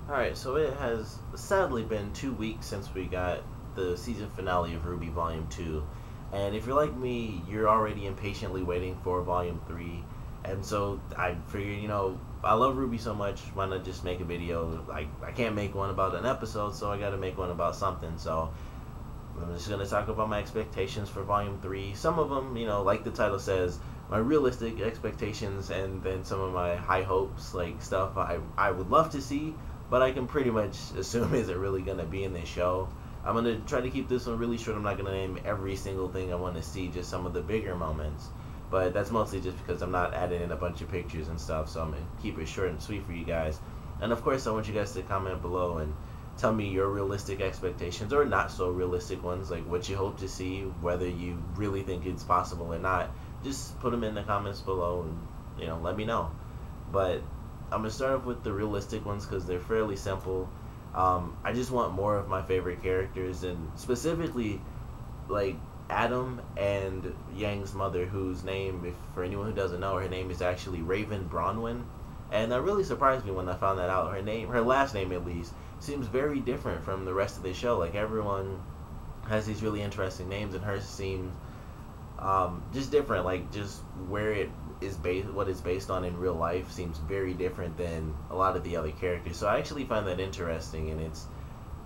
Alright, so it has sadly been 2 weeks since we got the season finale of RWBY Volume 2. And if you're like me, you're already impatiently waiting for Volume 3. And so I figured, I love RWBY so much, why not just make a video? I can't make one about an episode, so I gotta make one about something. So I'm just gonna talk about my expectations for Volume 3. Some of them, like the title says, my realistic expectations, and then some of my high hopes, like stuff I would love to see, but I can pretty much assume isn't really gonna be in this show. I'm gonna try to keep this one really short. I'm not gonna name every single thing I want to see, just some of the bigger moments. But that's mostly just because I'm not adding in a bunch of pictures and stuff, so I'm gonna keep it short and sweet for you guys. And of course, I want you guys to comment below and tell me your realistic expectations or not so realistic ones, like what you hope to see, whether you really think it's possible or not. Just put them in the comments below and let me know. But I'm gonna start off with the realistic ones because they're fairly simple. I just want more of my favorite characters, and specifically like Adam and Yang's mother, whose name, if for anyone who doesn't know, her name is actually Raven Bronwyn. And that really surprised me when I found that out. Her last name at least, seems very different from the rest of the show. Like everyone has these really interesting names, and hers seems just different. Like just where it is based, what it's based on in real life, seems very different than a lot of the other characters. So I actually find that interesting, and it's,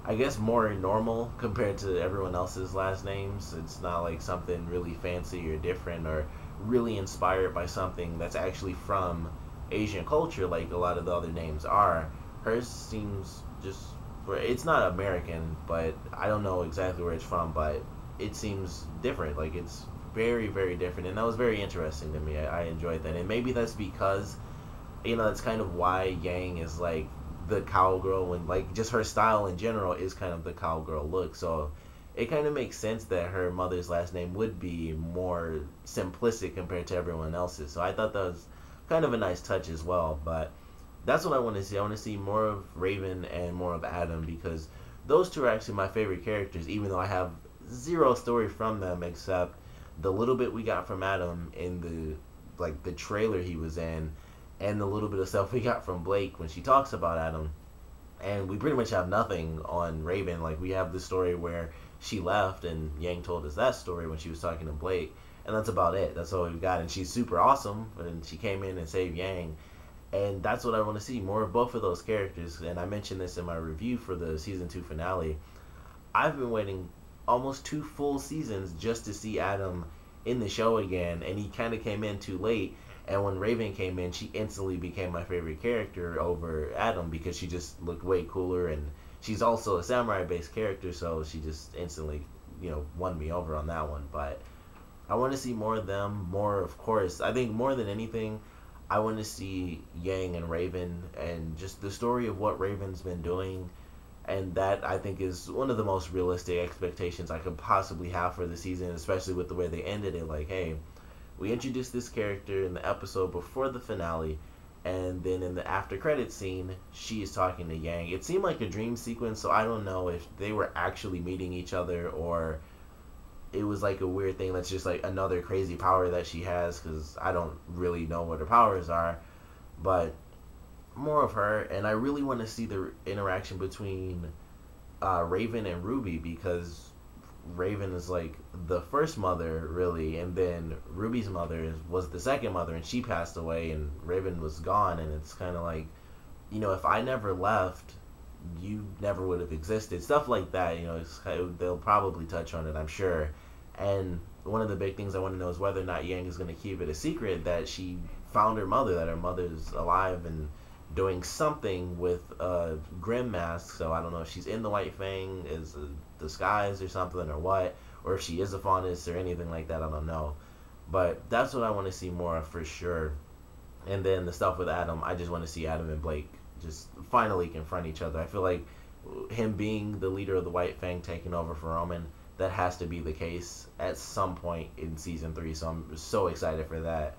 I guess, more normal compared to everyone else's last names. It's not like something really fancy or different or really inspired by something that's actually from Asian culture like a lot of the other names are. Hers seems just, it's not American, but I don't know exactly where it's from, but it seems different. Like it's very, very different, and that was very interesting to me. I enjoyed that, and maybe that's because that's kind of why Yang is like the cowgirl, and like just her style in general is kind of the cowgirl look. So it kind of makes sense that her mother's last name would be more simplistic compared to everyone else's. So I thought that was kind of a nice touch as well. But that's what I want to see. I want to see more of Raven and more of Adam, because those two are actually my favorite characters, even though I have zero story from them except the little bit we got from Adam in the trailer he was in, and the little bit of stuff we got from Blake when she talks about Adam. And we pretty much have nothing on Raven. Like we have the story where she left and Yang told us that story when she was talking to Blake, and that's about it. That's all we've got. And she's super awesome, and she came in and saved Yang, and that's what I want to see, more of both of those characters. And I mentioned this in my review for the season 2 finale. I've been waiting almost 2 full seasons just to see Adam in the show again, and he kind of came in too late. And when Raven came in, she instantly became my favorite character over Adam because she just looked way cooler, and she's also a samurai-based character, so she just instantly, won me over on that one. But I want to see more of them, more, of course. I think more than anything, I want to see Yang and Raven, and just the story of what Raven's been doing. And that, I think, is one of the most realistic expectations I could possibly have for the season, especially with the way they ended it. Like, hey, we introduced this character in the episode before the finale, and then in the after credits scene, she is talking to Yang. It seemed like a dream sequence, so I don't know if they were actually meeting each other or it was like a weird thing that's just like another crazy power that she has, because I don't really know what her powers are. But more of her, and I really want to see the interaction between Raven and RWBY, because Raven is like the first mother, really, and then Ruby's mother was the second mother, and she passed away, and Raven was gone, and it's kind of like, if I never left, you never would have existed. Stuff like that, they'll probably touch on it, I'm sure. And one of the big things I want to know is whether or not Yang is going to keep it a secret that she found her mother, that her mother's alive and doing something with a Grim mask. So I don't know if she's in the White Fang as a disguise or something, or what, or if she is a Faunus or anything like that. I don't know, but that's what I want to see more of for sure. And then the stuff with Adam, I just want to see Adam and Blake just finally confront each other. I feel like him being the leader of the White Fang taking over for Roman, that has to be the case at some point in season 3. So I'm so excited for that.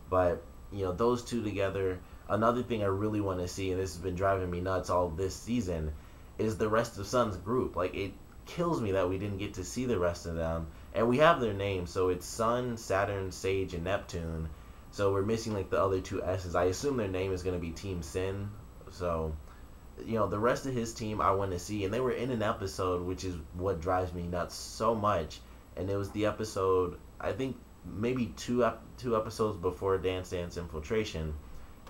But those two together. Another thing I really want to see, and this has been driving me nuts all this season, is the rest of Sun's group. Like, it kills me that we didn't get to see the rest of them. And we have their names, so it's Sun, Saturn, Sage, and Neptune. So we're missing like the other two S's. I assume their name is going to be Team Sin. So the rest of his team I want to see, and they were in an episode, which is what drives me nuts so much. And it was the episode, I think maybe two episodes before Dance Dance Infiltration,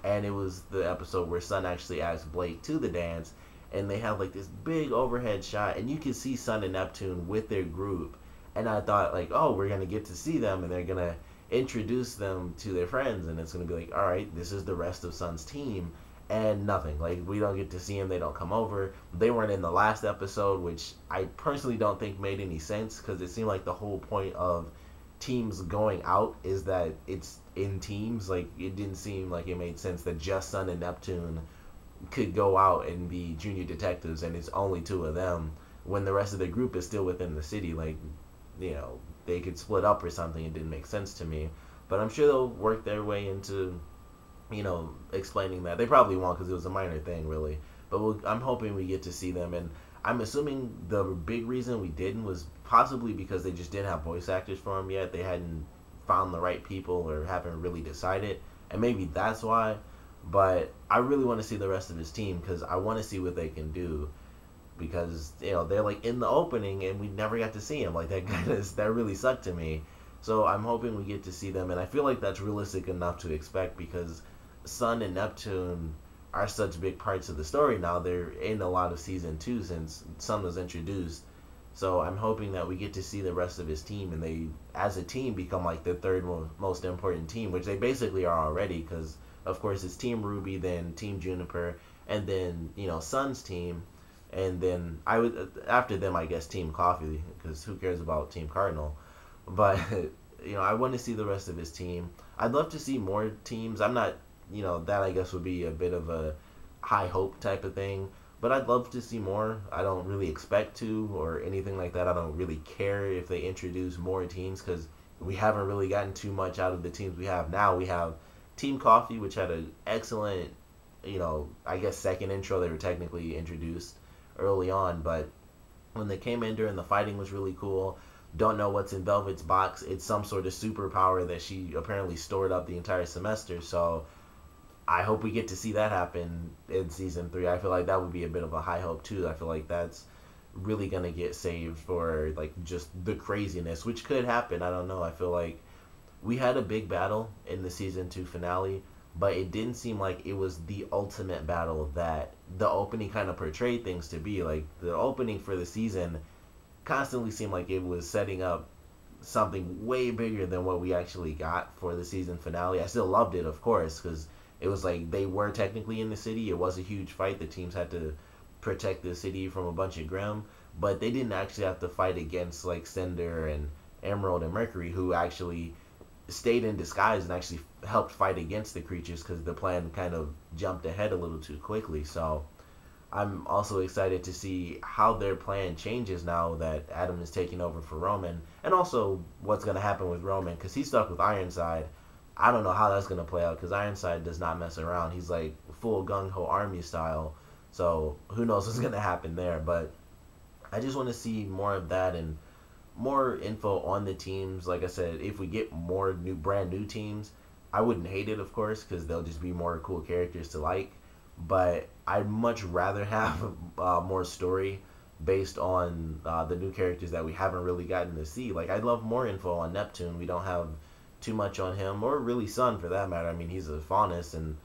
and it was the episode where Sun actually asked Blake to the dance, and they have like this big overhead shot, and you can see Sun and Neptune with their group, and I thought like, oh, we're gonna get to see them, and they're gonna introduce them to their friends, and it's gonna be like, all right, this is the rest of Sun's team, and nothing. Like, we don't get to see them. They don't come over. They weren't in the last episode, which I personally don't think made any sense, because it seemed like the whole point of teams going out is that it's in teams. Like, it didn't seem like it made sense that just Sun and Neptune could go out and be junior detectives and it's only two of them when the rest of the group is still within the city. Like, they could split up or something. It didn't make sense to me, but I'm sure they'll work their way into explaining that. They probably won't, because it was a minor thing, really. But I'm hoping we get to see them, and I'm assuming the big reason we didn't was possibly because they just didn't have voice actors for them yet. They hadn't found the right people or haven't really decided, and maybe that's why. But I really want to see the rest of his team, because I want to see what they can do, because they're like in the opening and we never got to see him. Like, that really sucked to me. So I'm hoping we get to see them, and I feel like that's realistic enough to expect, because Sun and Neptune are such big parts of the story now. They're in a lot of season 2 since Sun was introduced. So I'm hoping that we get to see the rest of his team, and they, as a team, become like the third most important team, which they basically are already, because of course it's Team RWBY, then Team Juniper, and then Sun's team, and then after them I guess Team Coffee, because who cares about Team Cardinal? But I want to see the rest of his team. I'd love to see more teams. I'm not, that I guess would be a bit of a high hope type of thing, but I'd love to see more. I don't really expect to or anything like that. I don't really care if they introduce more teams, because we haven't really gotten too much out of the teams we have now. We have Team Coffee, which had an excellent, I guess second intro. They were technically introduced early on, but when they came in during the fighting was really cool. Don't know what's in Velvet's box. It's some sort of superpower that she apparently stored up the entire semester, so I hope we get to see that happen in season 3. I feel like that would be a bit of a high hope too. I feel like that's really gonna get saved for like just the craziness, which could happen. I don't know. I feel like we had a big battle in the season 2 finale, but it didn't seem like it was the ultimate battle that the opening kind of portrayed things to be. Like, the opening for the season constantly seemed like it was setting up something way bigger than what we actually got for the season finale. I still loved it, of course, because it was like they were technically in the city. It was a huge fight. The teams had to protect the city from a bunch of Grimm, but they didn't actually have to fight against like Cinder and Emerald and Mercury, who actually stayed in disguise and actually helped fight against the creatures, because the plan kind of jumped ahead a little too quickly. So I'm also excited to see how their plan changes now that Adam is taking over for Roman, and also what's going to happen with Roman, because he's stuck with Ironside. I don't know how that's going to play out, because Ironside does not mess around. He's like full gung-ho army style, so who knows what's going to happen there. But I just want to see more of that and more info on the teams. Like I said, if we get more brand new teams, I wouldn't hate it, of course, because they'll just be more cool characters to like. But I'd much rather have more story based on the new characters that we haven't really gotten to see. Like, I'd love more info on Neptune. We don't have too much on him, or really Sun for that matter. I mean, he's a Faunus, and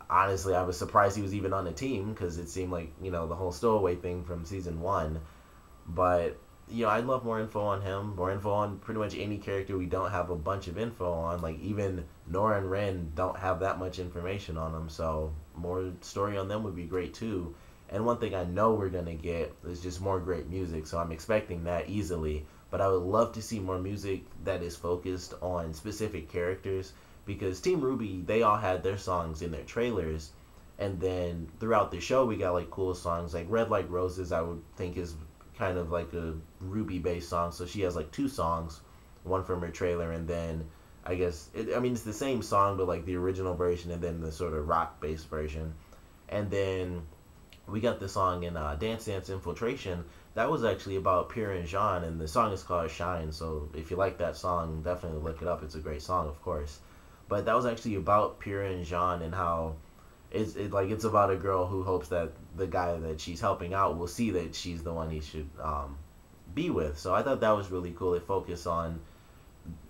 honestly, I was surprised he was even on the team, because it seemed like, the whole stowaway thing from season 1. But I'd love more info on him, more info on pretty much any character we don't have a bunch of info on. Like, even Nora and Ren don't have that much information on them, so more story on them would be great too. And one thing I know we're going to get is just more great music, so I'm expecting that easily. But I would love to see more music that is focused on specific characters, because Team RWBY, they all had their songs in their trailers, and then throughout the show we got like cool songs. Like Red Like Roses, I would think is kind of like a RWBY based song, so she has like 2 songs, one from her trailer, and then I guess it's the same song, but like the original version and then the sort of rock based version. And then we got the song in Dance Dance Infiltration that was actually about Pierre and Jean, and the song is called Shine. So if you like that song, definitely look it up. It's a great song, of course. But that was actually about Pierre and Jean, and how it's about a girl who hopes that the guy that she's helping out will see that she's the one he should be with. So I thought that was really cool. It focused on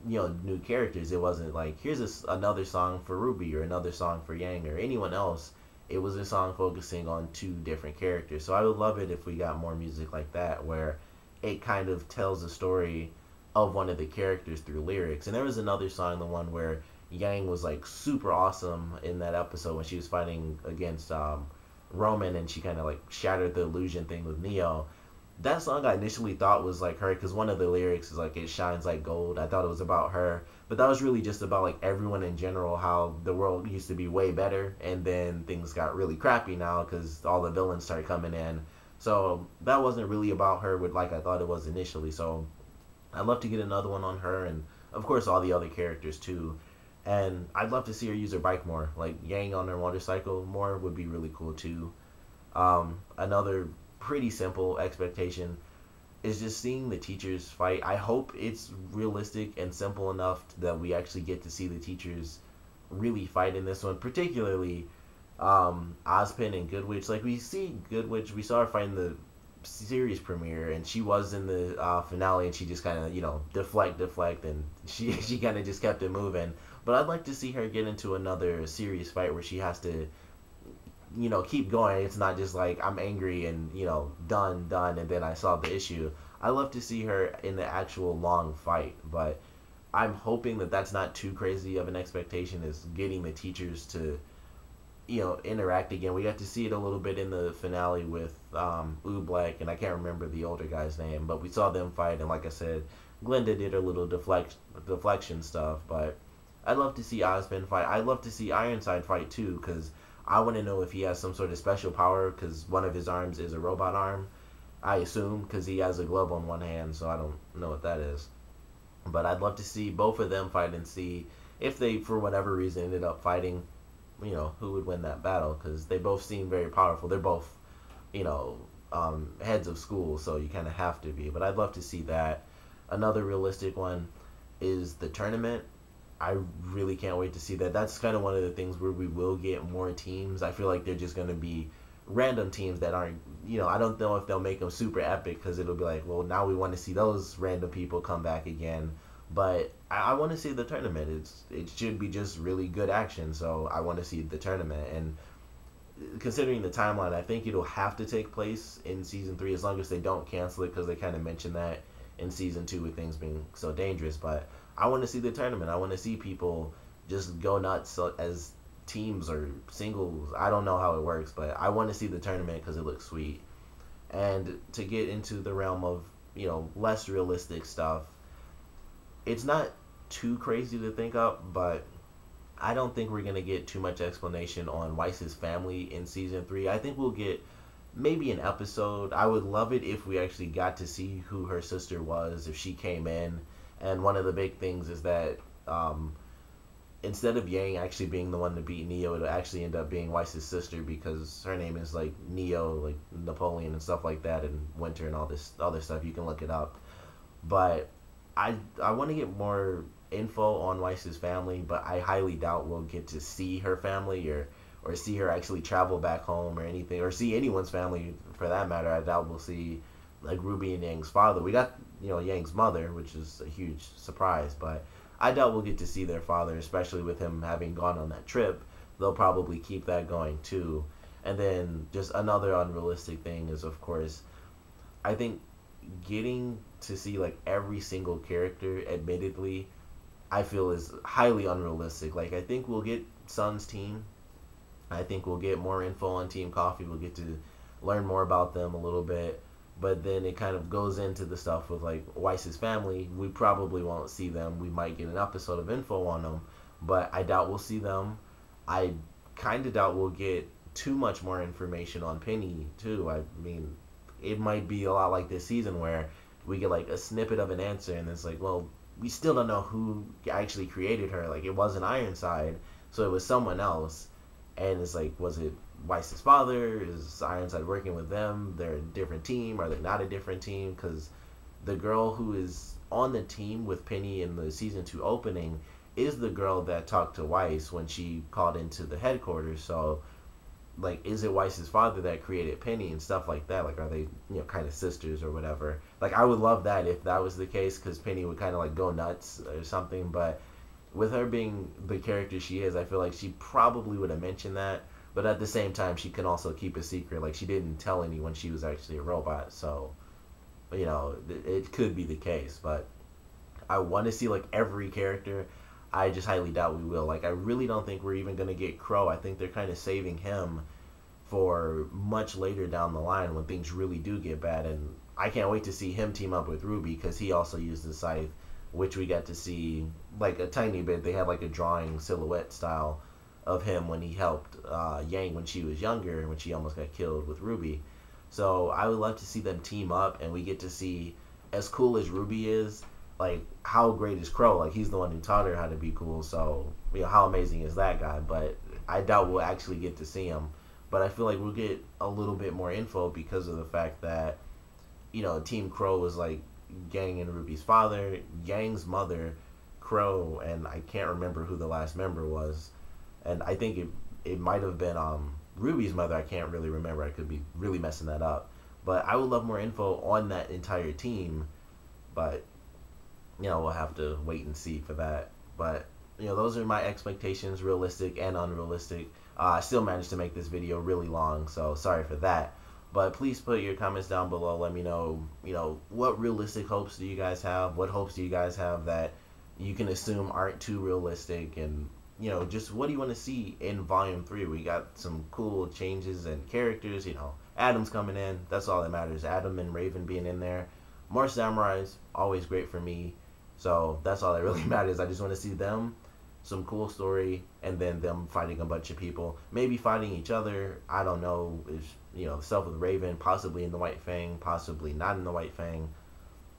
new characters. It wasn't like here's another song for Ruby or another song for Yang or anyone else. It was a song focusing on two different characters. So I would love it if we got more music like that where it kind of tells the story of one of the characters through lyrics. And there was another song, the one where Yang was like super awesome in that episode when she was fighting against Roman, and she kind of like shattered the illusion thing with Neo. That song I initially thought was like her because one of the lyrics is like it shines like gold. I thought it was about her, but that was really just about like everyone in general, how the world used to be way better and then things got really crappy now because all the villains started coming in. So that wasn't really about her with like I thought it was initially. So I'd love to get another one on her, and of course all the other characters too. And I'd love to see her use her bike more. Like Yang on her motorcycle more would be really cool too. Another pretty simple expectation is just seeing the teachers fight. I hope it's realistic and simple enough that we actually get to see the teachers really fight in this one, particularly Ozpin and Goodwitch. Like we see Goodwitch, we saw her fight in the series premiere, and she was in the finale, and she just kind of deflect, and she kind of just kept it moving. But I'd like to see her get into another serious fight where she has to keep going. It's not just like I'm angry and done, and then I solve the issue. I love to see her in the actual long fight, but I'm hoping that that's not too crazy of an expectation. Is getting the teachers to interact again. We got to see it a little bit in the finale with Oobleck, and I can't remember the older guy's name, but we saw them fight, and like I said, Glinda did her little deflection stuff. But I'd love to see Ozpin fight. I'd love to see Ironside fight too, because I want to know if he has some sort of special power, because one of his arms is a robot arm, I assume, because he has a glove on one hand, so I don't know what that is. But I'd love to see both of them fight and see if they, for whatever reason, ended up fighting, who would win that battle, because they both seem very powerful. They're both, heads of school, so you kind of have to be. But I'd love to see that. Another realistic one is the tournament. I really can't wait to see that. That's kind of one of the things where we will get more teams. I feel like they're just going to be random teams that aren't, I don't know if they'll make them super epic, because it'll be like, well, now we want to see those random people come back again. But I want to see the tournament. It should be just really good action, so I want to see the tournament. And considering the timeline, I think it'll have to take place in Season 3, as long as they don't cancel it, because they kind of mentioned that in Season 2 with things being so dangerous. But I want to see the tournament. I want to see people just go nuts as teams or singles. I don't know how it works, but I want to see the tournament because it looks sweet. And to get into the realm of, less realistic stuff, it's not too crazy to think up, but I don't think we're going to get too much explanation on Weiss's family in Season 3. I think we'll get maybe an episode. I would love it if we actually got to see who her sister was, if she came in. And one of the big things is that instead of Yang actually being the one to beat Neo, it'll actually end up being Weiss's sister, because her name is like Neo, like Napoleon and stuff like that, and Winter and all this other stuff. You can look it up. But I want to get more info on Weiss's family, but I highly doubt we'll get to see her family or see her actually travel back home or anything, or see anyone's family for that matter. I doubt we'll see like Ruby and Yang's father. We got Yang's mother, which is a huge surprise, but I doubt we'll get to see their father, especially with him having gone on that trip. They'll probably keep that going too. And then just another unrealistic thing is, of course, I think getting to see like every single character, admittedly, I feel is highly unrealistic. Like, I think we'll get Sun's team. I think we'll get more info on Team Coffee. We'll get to learn more about them a little bit. But then it kind of goes into the stuff with like Weiss's family. We probably won't see them. We might get an episode of info on them, but I doubt we'll see them. I kind of doubt we'll get too much more information on Penny too. I mean, it might be a lot like this season where we get like a snippet of an answer, and it's like, well, we still don't know who actually created her. Like, it wasn't Ironside, so it was someone else. And it's like, was it Weiss's father? Is Ironside working with them? They're a different team. Are they not a different team? Because the girl who is on the team with Penny in the Season 2 opening is the girl that talked to Weiss when she called into the headquarters. So like, is it Weiss's father that created Penny and stuff like that? Like, are they, kind of sisters or whatever? Like, I would love that if that was the case, because Penny would kind of, like, go nuts or something. But with her being the character she is, I feel like she probably would have mentioned that. But at the same time, she can also keep a secret. Like, she didn't tell anyone she was actually a robot. So, it could be the case. But I want to see, like, every character. I just highly doubt we will. Like, I really don't think we're even going to get Crow. I think they're kind of saving him for much later down the line when things really do get bad. And I can't wait to see him team up with RWBY, because he also used the scythe, which we got to see, like, a tiny bit. They had, like, a drawing silhouette style of him when he helped Yang when she was younger, when she almost got killed with RWBY. So I would love to see them team up, and we get to see, as cool as RWBY is, like, how great is Crow? Like, he's the one who taught her how to be cool, so, how amazing is that guy? But I doubt we'll actually get to see him. But I feel like we'll get a little bit more info because of the fact that, Team Crow was, like, Yang and RWBY's father, Yang's mother, Crow, and I can't remember who the last member was. And I think it might have been RWBY's mother. I can't really remember. I could be really messing that up. But I would love more info on that entire team. But we'll have to wait and see for that. But, those are my expectations, realistic and unrealistic. I still managed to make this video really long, so sorry for that. But please put your comments down below. Let me know, what realistic hopes do you guys have? What hopes do you guys have that you can assume aren't too realistic? And, just what do you want to see in Volume 3? We got some cool changes and characters. Adam's coming in. That's all that matters. Adam and Raven being in there. More samurais, always great for me. So that's all that really matters. I just want to see them, some cool story, and then them fighting a bunch of people. Maybe fighting each other. I don't know. If, stuff with Raven, possibly in the White Fang, possibly not in the White Fang.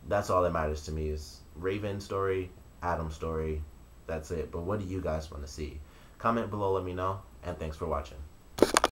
That's all that matters to me is Raven story, Adam story. That's it. But what do you guys want to see? Comment below, let me know, and thanks for watching.